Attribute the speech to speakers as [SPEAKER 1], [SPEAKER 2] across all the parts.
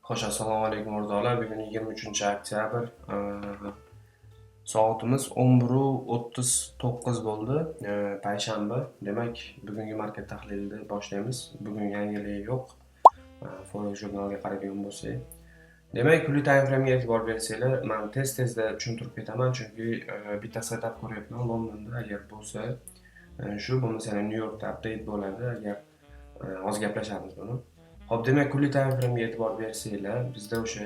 [SPEAKER 1] Xo'sh, assalomu alaykum o'rtoqlar. Bugun 23-oktyabr. Soatimiz 11:39 bo'ldi. Payshanba. Demak, bugungi market tahlilini boshlaymiz. Bugun yangilik yo'q. Forex jurnaliga qaraydigan bo'lsak. Demak, pulli time frame'ga e'tibor bersanglar, men tez-tezda tushuntirib ketaman, chunki bitta setup ko'ryapman Londonda. Agar bo'lsa, shu bo'lmasa New Yorkda update bo'ladi. Agar hozir gaplashamiz buni. Xo'p, demak, kunlik time frame'ga e'tibor bersanglar, bizda o'sha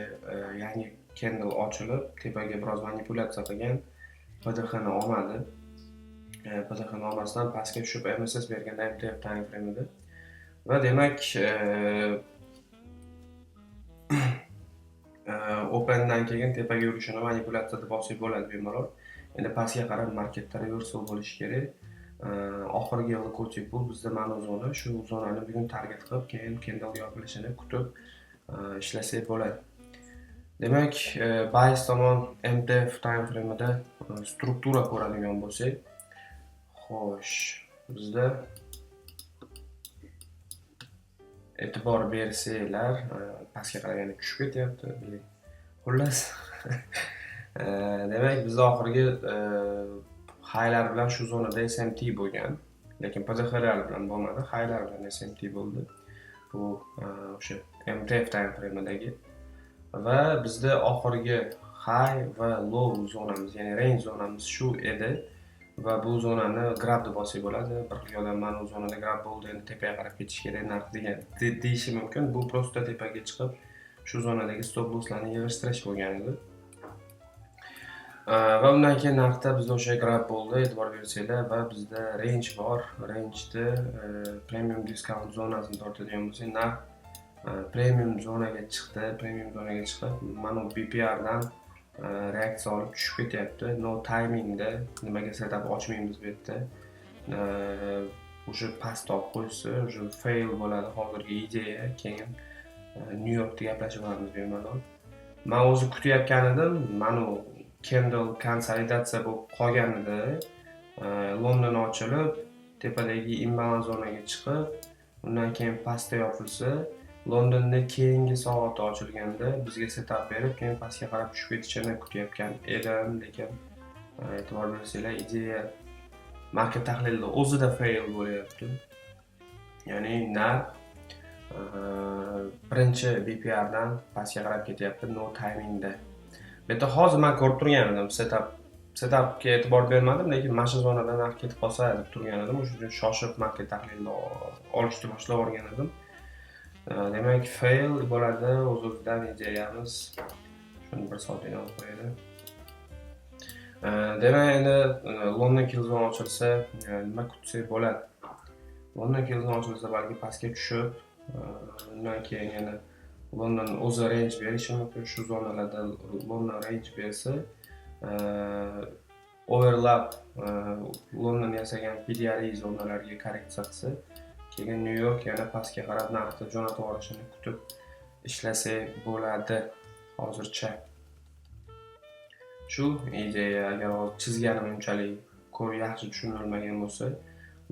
[SPEAKER 1] yangi candle ochilib, tepaga biroz manipulyatsiya qilgan, PDX ni olmadi. PDX ni olmasdan pastga tushib MSS bergan MTF time frame'ida. Va demak, opendan keyin tepaga yurishini manipulyatsiya deb olsak bo'ladi bemalol. Endi pastga qarab marketda reversal bo'lishi kerak. Oxirgi liquidity pool bizda mana zona, shu zonani bugun target qilib, keyin candle yopilishini kutib ishlasak bo'ladi. Demak, bias tomon MTF time frame'ida struktura ko'radigan bo'lsak, xo'sh, bizda e'tibor bersanglar, pastga qaraganda tushib ketyapti, biling. Xullas, demak, bizda oxirgi highlar bilan shu zonada SMT bo'lgan, lekin PDXlar bilan bo'lmadi, highlar bilan SMT bo'ldi. Bu o'sha MTF time frame'idagi va bizda oxirgi high va low zonamiz, ya'ni range zonamiz shu edi va bu zonani grab deb olsak bo'ladi. Bir xil odam mana bu zonada grab bo'ldi, endi tepaga qarab ketish kerak narx degan deyishi mumkin. Bu prosta tepaga chiqib shu zonadagi stop losslarni yig'ishtirish bo'lgan edi. Va undan keyin narxda bizda o'sha grab bo'ldi, e'tibor bersanglar, va bizda range bor. Range'da premium discount zonasini tortadigan bo'lsak, narx premium zonaga chiqdi. Premium zonaga chiqib, mana bu BPR dan reaksiya olib tushib ketyapti. No timingda nimaga setup ochmaymiz bu yerda. O'sha past olib qo'ysa, o'sha fail bo'ladi hozirgi ideya. Keyin New Yorkda gaplashib olamiz bemalol. Men o'zi kutayotgan edim, mana candle konsolidatsiya bo'lib qolganida London ochilib, tepadagi imbalans zonaga chiqib, undan keyin pastda yopilsa, Londonda keyingi soatda ochilganda bizga setup berib, keyin pastga qarab tushib ketishini kutayotgan edim, lekin e'tibor bersanglar, ideya market tahlilida o'zida fail bo'lyapti. Ya'ni narx birinchi BPR dan pastga qarab ketyapti, no timingda. Bu yerda hozir men ko'rib turgan edim, setupga e'tibor bermadim, lekin mana shu zonadan narx ketib qolsa deb turgan edim. O'sha uchun shoshib market tahlilida olishni boshlab olgan edim. Demak, fail bo'ladi, o'z-o'zidan ideyamiz. Shuni bir soatdan olib qo'yadi. Demak, endi London Killzone ochilsa, nima kutsak bo'ladi? London Killzone ochilsa, balki pastga tushib, undan keyin yana London o'zi range berishi mumkin. Shu zonalarda London range bersa, overlap London yasagan PDRE zonalarga korreksiya qilsa, keyin New York yana pastga qarab narxni jo'natib olishini kutib ishlasak bo'ladi hozircha. Shu ideya, agar hozir chizganim unchalik ko'p yaxshi tushunilmagan bo'lsa,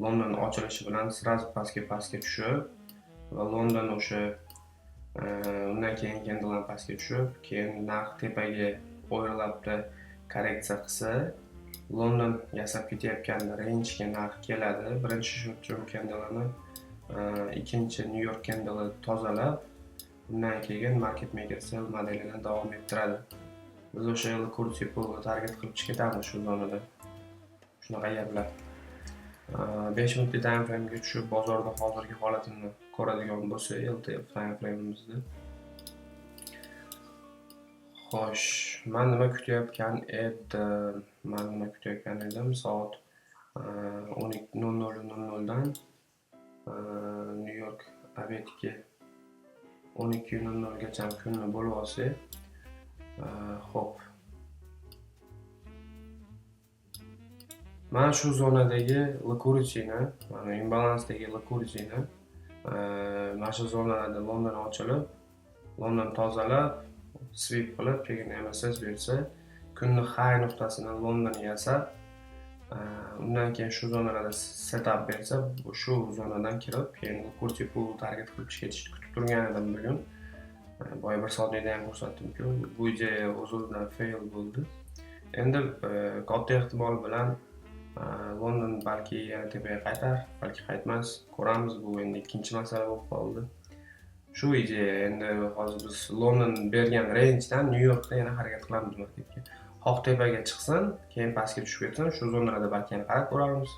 [SPEAKER 1] London ochilishi bilan sraz pastga tushib va London o'sha undan keyin candle pastga tushib, keyin narx tepaga overlapda korreksiya qilsa, London yasab ketayotgan range ga narx keladi. Birinchi short term candle'ni ikkinchi New York candle tozalab, undan keyin market maker sell modelini davom ettiradi. Biz o'sha liquidity poolni target qilib chiqamiz shu zonada. Shunaqa gaplar. 5 minutlik time frame'ga tushib, bozorda hozirgi holatini ko'radigan bo'lsak, LTF time frame'imizda. Xo'sh, men nima kutayotgan edim? Soat 12:00 dan New York abetiga 12:00 gacha kunni bo'lib olsak, xo'p. Mana shu zonadagi liquidityni, mana imbalansdagi liquidityni mana shu zonalarda London ochilib, London tozalab, sweep qilib, keyin MSS bersa, kunni high nuqtasini London yasab, undan keyin shu zonalarda setup bersa, shu zonadan kirib, keyin liquidity pool target qilib ketishni kutib turgan edim bugun. boya 1 soatlikda ham ko'rsatdim-ku, bu ideya o'z-o'zidan fail bo'ldi. Endi katta ehtimol bilan London balki yana tepaga qaytar, balki qaytmas. Ko'ramiz, bu endi ikkinchi masala bo'lib qoldi. Shu ideya, endi hozir biz London bergan rangedan New Yorkda yana harakat qilamiz marketga. Xoh tepaga chiqsin, keyin pastga tushib ketsin, shu zonalarda balki yana qarab ko'ramiz.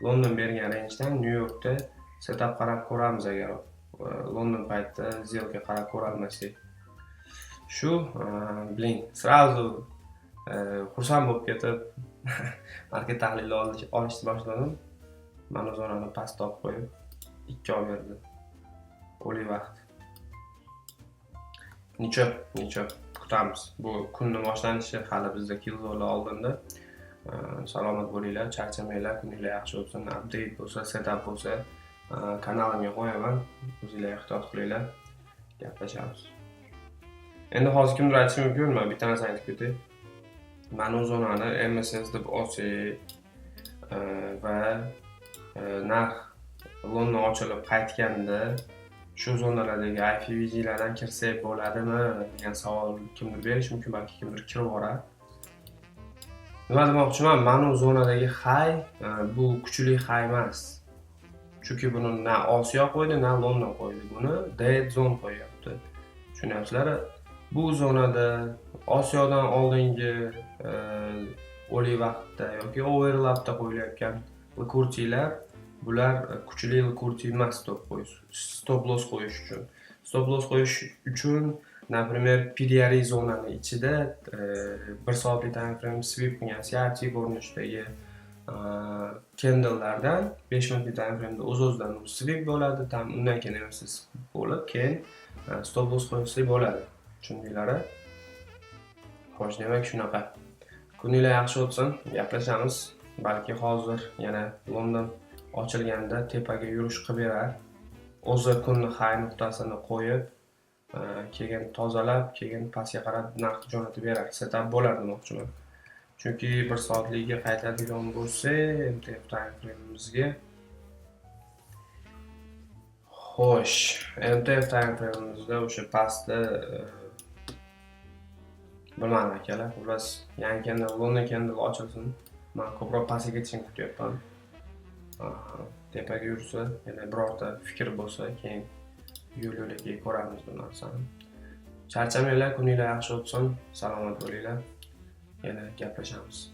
[SPEAKER 1] London bergan rangedan New Yorkda setup qarab ko'ramiz agar London paytida сделка qarab ko'rolmasak. Shu, srazu xursand bo'lib ketib market tahlili olishni boshladim. Mana zonani past topib qo'yib 2 olib berdi. O'lik vaqt. Nicho kutamiz. Bu kunning boshlanishi hali bizda kilzolar oldinda. Salomat bo'linglar, charchamanglar, kuninglar yaxshi bo'lsin. Update bo'lsa, setup bo'lsa, kanalimga qo'yaman. O'zinglar ehtiyot qilinglar. Gaplashamiz. Endi hozir kimdir aytishi mumkin, men bitta narsa aytib ketay. Mana bu zonani MSS deb olsak va narx London ochilib qaytganda shu zonalardagi IPVG'lardan kirsak bo'ladimi degan savol kimdir berishi mumkin, balki kimdir kirib borar. Nima demoqchiman? Mana bu zonadagi high bu kuchli high emas. Chunki buni na Osiyo qo'ydi, na London qo'ydi. Buni dead zone qo'yapti. Tushunyapsizlar? Bu zonada Osiyodan oldingi o'lik vaqtda yoki overlapda qo'yilayotgan likurtilar, bular kuchli likurti emas stop loss qo'yish uchun. Stop loss qo'yish uchun, например, PDRI zonani ichida 1 soatlik time frame sweep qilgan CRT ko'rinishdagi candlelardan 5 minutlik time frame da o'z-o'zidan sweep bo'ladi, undan keyin MSS bo'lib, keyin stop loss qo'ysak bo'ladi. Tushundinglar? Xo'sh, demak shunaqa. Kuninglar yaxshi o'tsin, gaplashamiz. Balki hozir yana London ochilganda tepaga yurish qilib berar. O'zi kunni high nuqtasini qo'yib, keyin tozalab, keyin pastga qarab narx jo'natib berar. Setup bo'lar demoqchiman. Chunki 1 soatligiga qaytadigan bo'lsa, MTF time frame'imizga xo'sh, MTF time frame'imizda o'sha pastda bilmadim akalar, xullas yangi candle, London candle ochilsin. Men ko'proq pastga ketishini kutyapman. Tepaga yursa, yana birorta fikr bo'lsa, keyin yo'l-yo'lakay ko'ramiz bu narsani. Charchamanglar, kuninglar yaxshi o'tsin, salomat bo'linglar. Yana gaplashamiz.